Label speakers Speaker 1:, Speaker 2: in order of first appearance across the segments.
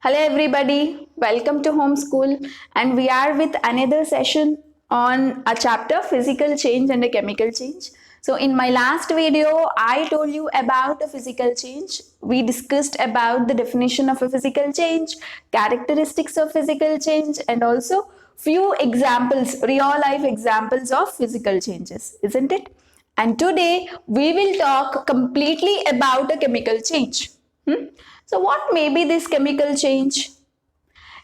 Speaker 1: Hello everybody, welcome to Homeschool, and we are with another session on a chapter physical change and a chemical change. So in my last video I told you about a physical change. We discussed about the definition of a physical change, characteristics of physical change, and also few examples, real life examples of physical changes, isn't it? And today we will talk completely about a chemical change. So what may be this chemical change?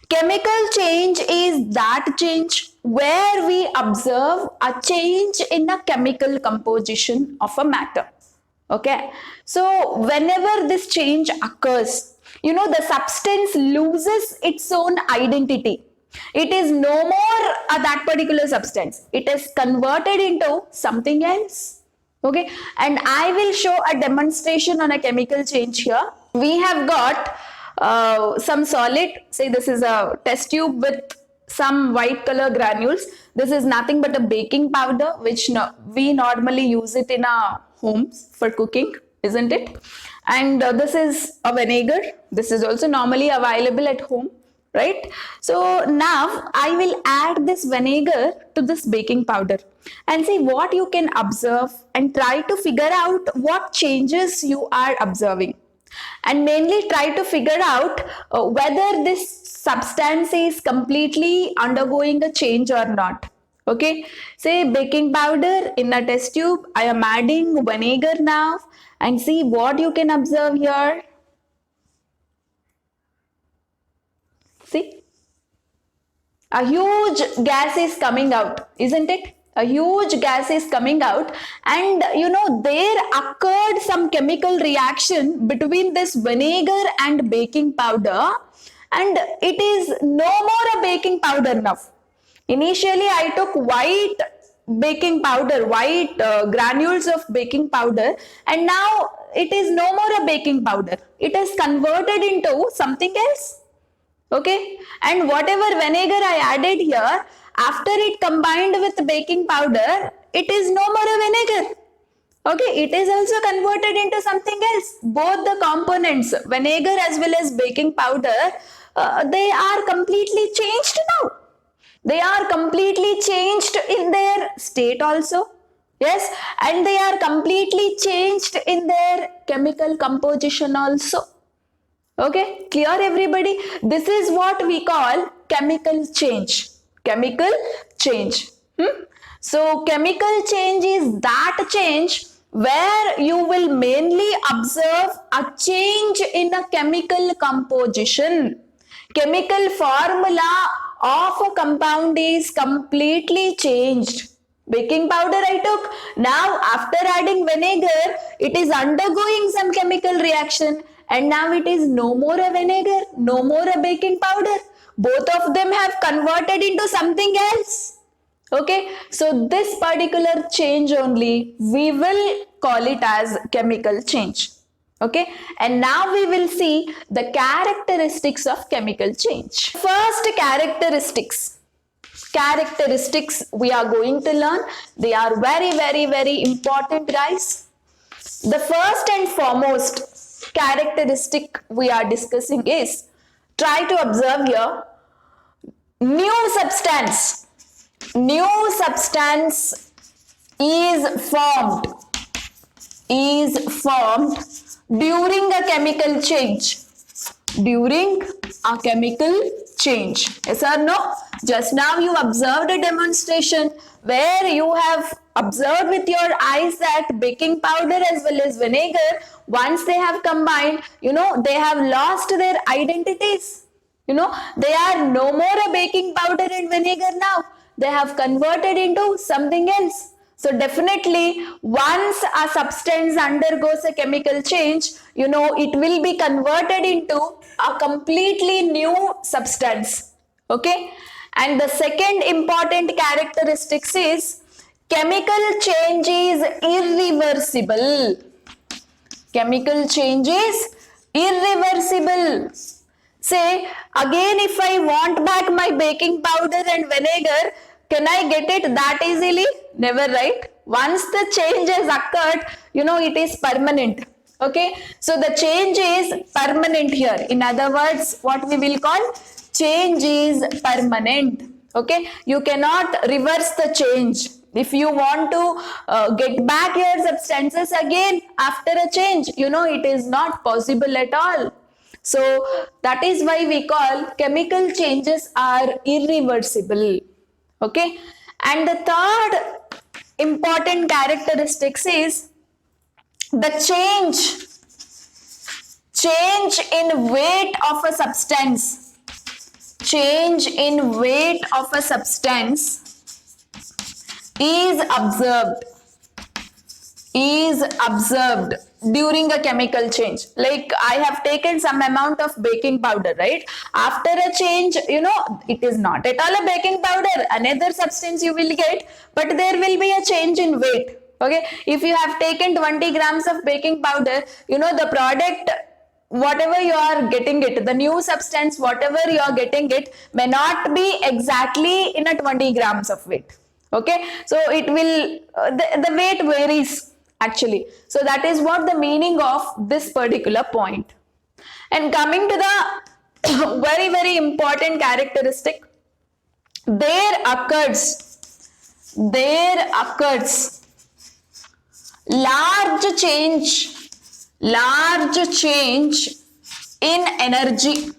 Speaker 1: Chemical change is that change where we observe a change in a chemical composition of a matter. Okay. So whenever this change occurs, the substance loses its own identity. It is no more that particular substance. It is converted into something else. Okay. And I will show a demonstration on a chemical change here. We have got some solid, say this is a test tube with some white color granules. This is nothing but a baking powder, which we normally use it in our homes for cooking, isn't it? And this is a vinegar. This is also normally available at home, right? So now I will add this vinegar to this baking powder and see what you can observe and try to figure out what changes you are observing, and mainly try to figure out whether this substance is completely undergoing a change or not. Okay, say baking powder in a test tube, I am adding vinegar now, and see what you can observe here. See, a huge gas is coming out, isn't it? A huge gas is coming out, and there occurred some chemical reaction between this vinegar and baking powder, and it is no more a baking powder now. Initially I took white baking powder, white granules of baking powder, and now it is no more a baking powder. It is converted into something else. Okay, and whatever vinegar I added here, after it combined with baking powder, it is no more a vinegar. Okay, it is also converted into something else. Both the components, vinegar as well as baking powder, they are completely changed now. They are completely changed in their state also. Yes, and they are completely changed in their chemical composition also. Okay, clear everybody? This is what we call chemical change. Chemical change. So chemical change is that change where you will mainly observe a change in a chemical composition. Chemical formula of a compound is completely changed. Baking powder I took. Now after adding vinegar, it is undergoing some chemical reaction, and now it is no more a vinegar, no more a baking powder. Both of them have converted into something else. Okay, so this particular change only we will call it as chemical change. Okay, and now we will see the characteristics of chemical change. First, characteristics we are going to learn. They are very important, guys. The first and foremost characteristic we are discussing is, try to observe here, new substance is formed during a chemical change. Yes or no? Just now you observed a demonstration where you have observed with your eyes that baking powder as well as vinegar, once they have combined, they have lost their identities. They are no more a baking powder and vinegar now. They have converted into something else. So definitely once a substance undergoes a chemical change, it will be converted into a completely new substance. Okay. And the second important characteristics is, chemical change is irreversible. Chemical change is irreversible. Say, again if I want back my baking powder and vinegar, can I get it that easily? Never, right? Once the change has occurred, it is permanent. Okay, so the change is permanent here. In other words, what we will call change is permanent. Okay, you cannot reverse the change. If you want to get back your substances again after a change, it is not possible at all. So that is why we call chemical changes are irreversible. Okay, and the third important characteristics is the change in weight of a substance. Change in weight of a substance is observed during a chemical change. Like I have taken some amount of baking powder, right? After a change, it is not at all a baking powder, another substance you will get, but there will be a change in weight. Okay, if you have taken 20 grams of baking powder, the product, whatever you are getting it, the new substance, whatever you are getting it, may not be exactly in a 20 grams of weight. Okay, so it will, the weight varies actually. So that is what the meaning of this particular point. And coming to the very, very important characteristic, there occurs large change in energy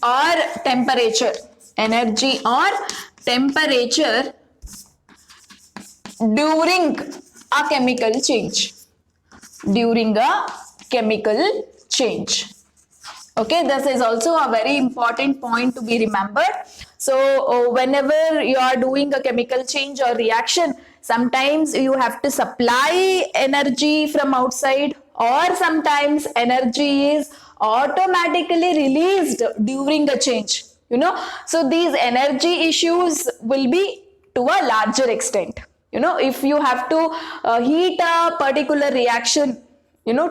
Speaker 1: or temperature, during a chemical change. Okay, this is also a very important point to be remembered. So whenever you are doing a chemical change or reaction, sometimes you have to supply energy from outside, or sometimes energy is automatically released during a change. So these energy issues will be to a larger extent. If you have to heat a particular reaction,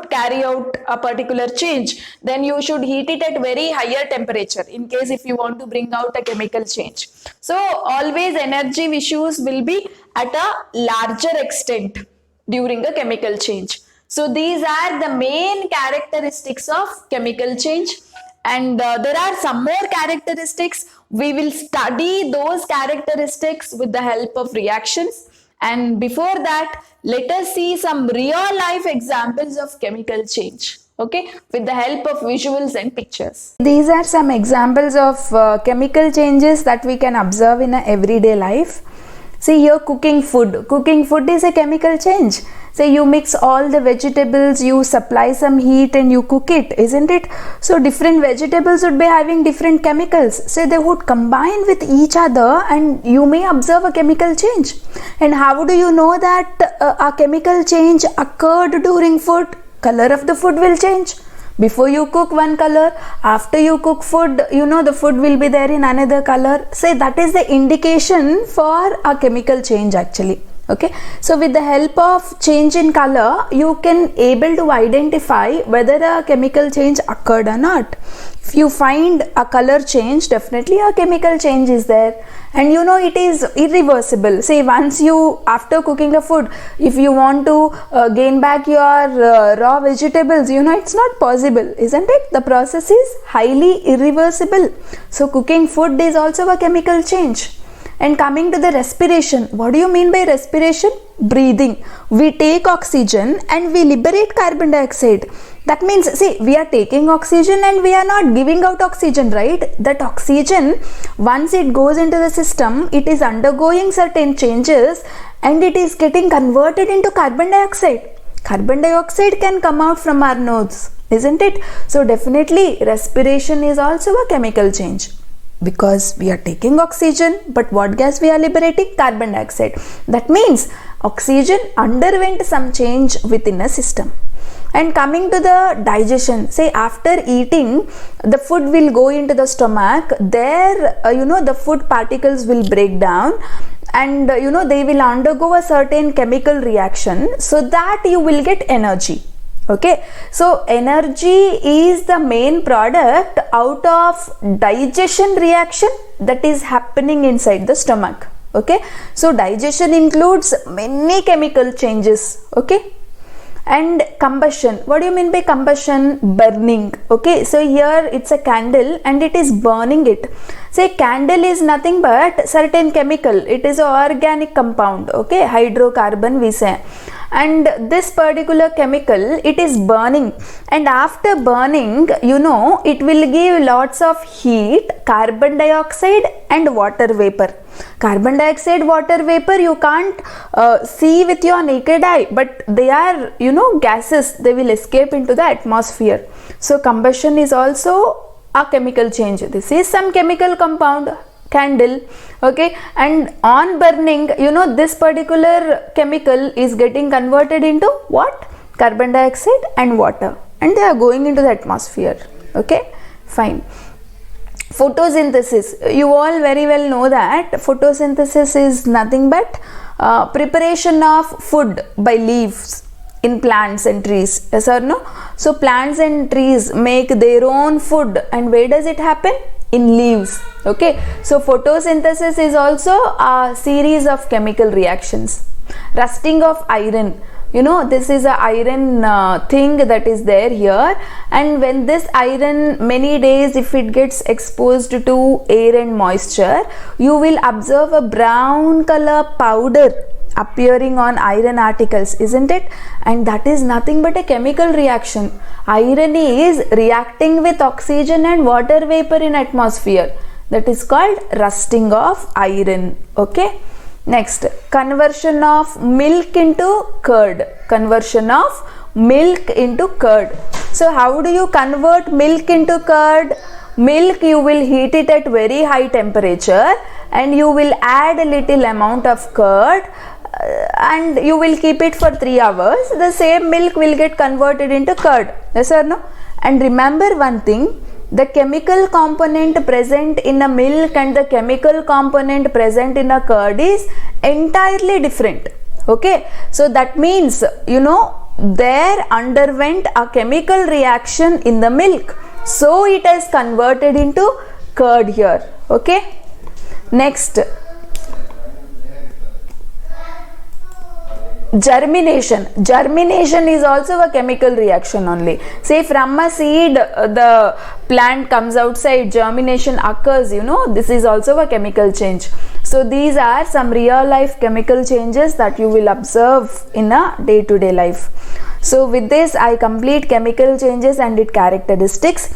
Speaker 1: carry out a particular change, then you should heat it at very higher temperature in case if you want to bring out a chemical change. So always energy issues will be at a larger extent during a chemical change. So these are the main characteristics of chemical change. And there are some more characteristics. We will study those characteristics with the help of reactions. And before that, let us see some real life examples of chemical change, okay, with the help of visuals and pictures.
Speaker 2: These are some examples of chemical changes that we can observe in a everyday life. See here, cooking food. Cooking food is a chemical change. Say you mix all the vegetables, you supply some heat and you cook it, isn't it? So different vegetables would be having different chemicals. Say they would combine with each other and you may observe a chemical change. And how do you know that a chemical change occurred during food? Color of the food will change. Before you cook one color, after you cook food, the food will be there in another color. Say that is the indication for a chemical change actually. Okay, so with the help of change in color, you can able to identify whether a chemical change occurred or not. If you find a color change, definitely a chemical change is there. And it is irreversible. Say once you, after cooking a food, if you want to gain back your raw vegetables, it's not possible, isn't it? The process is highly irreversible. So cooking food is also a chemical change. And coming to the respiration, what do you mean by respiration? Breathing. We take oxygen and we liberate carbon dioxide. That means, see, we are taking oxygen and we are not giving out oxygen, right? That oxygen, once it goes into the system, it is undergoing certain changes and it is getting converted into carbon dioxide. Carbon dioxide can come out from our nose, isn't it? So definitely respiration is also a chemical change. Because we are taking oxygen, but what gas we are liberating? Carbon dioxide. That means oxygen underwent some change within a system. And coming to the digestion, say after eating, the food will go into the stomach. There, the food particles will break down and, they will undergo a certain chemical reaction so that you will get energy. Okay, so energy is the main product out of digestion reaction that is happening inside the stomach. Okay, so digestion includes many chemical changes. Okay, And combustion, what do you mean by combustion? Burning. Okay, so here it's a candle and it is burning it. Say candle is nothing but certain chemical, it is an organic compound, okay, hydrocarbon we say, and this particular chemical it is burning, and after burning, you know, it will give lots of heat, carbon dioxide and water vapor. Carbon dioxide, water vapor you can't see with your naked eye, but they are, you know, gases, they will escape into the atmosphere. So combustion is also a chemical change. This is some chemical compound, candle, okay, and on burning, you know, this particular chemical is getting converted into what? Carbon dioxide and water, and they are going into the atmosphere. Okay, fine. Photosynthesis, you all very well know that photosynthesis is nothing but preparation of food by leaves in plants and trees. Yes or no? So plants and trees make their own food, and where does it happen? In leaves. Okay, so photosynthesis is also a series of chemical reactions. Rusting of iron, you know, this is a iron thing that is there here, and when this iron many days, if it gets exposed to air and moisture, you will observe a brown color powder appearing on iron articles, isn't it? And that is nothing but a chemical reaction. Iron is reacting with oxygen and water vapor in atmosphere. That is called rusting of iron. Okay, next, conversion of milk into curd. Conversion of milk into curd. So how do you convert milk into curd? Milk, you will heat it at very high temperature and you will add a little amount of curd and you will keep it for 3 hours. The same milk will get converted into curd. Yes or no? And remember one thing, the chemical component present in a milk and the chemical component present in a curd is entirely different. Okay, so that means, you know, there underwent a chemical reaction in the milk, so it is converted into curd here. Okay, next, germination. Germination is also a chemical reaction only. Say from a seed the plant comes outside, germination occurs, you know, this is also a chemical change. So these are some real life chemical changes that you will observe in a day-to-day life. So with this I complete chemical changes and its characteristics.